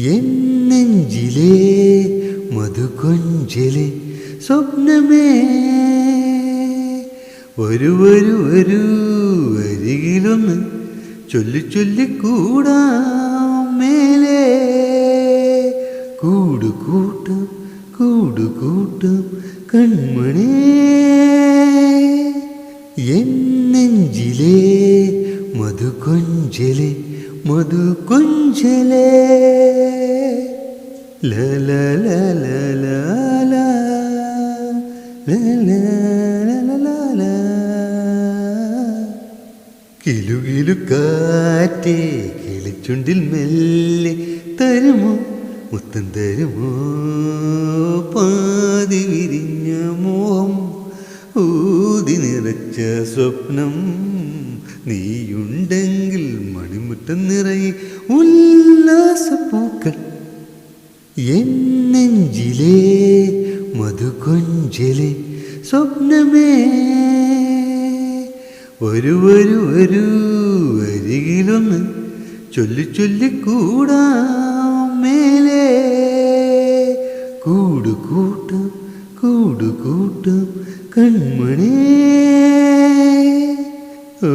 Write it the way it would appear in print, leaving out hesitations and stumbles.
N നെഞ്ചിലെ മധുകൊഞ്ചലെ സ്വപ്നമേ വരൂ വരൂ വരൂ അരികിലൊന്ന് ചൊല്ലിക്കൂടാം മേലെ കൂടുകൂട്ടം കൂടുകൂട്ടം കൺമണി എൻ നെഞ്ചിലെ മധുകൊഞ്ചലെ മധുകൊഞ്ചലെ ല ല ല ല ല ല ല കിലുകിലുക്കാറ്റേ കിളിച്ചുണ്ടിൽ മെല്ലെ തരുമോ മുത്തം തരുമോ പാതി വിരിഞ്ഞ മോഹം ഊതി നിറച്ച സ്വപ്നം നീയുണ്ടെങ്കിൽ മണിമുറ്റം നിറയെ ഉല്ലാസപ്പൂക്കൾ എൻ നെഞ്ചിലെ മധുകൊഞ്ചലെ സ്വപ്നമേ വരൂ വരൂ വരൂ അരികിലൊന്ന് ചൊല്ലിക്കൂടാം മേലെ കൂടുകൂട്ടം കൂടുകൂട്ടം കൺമണി ഓ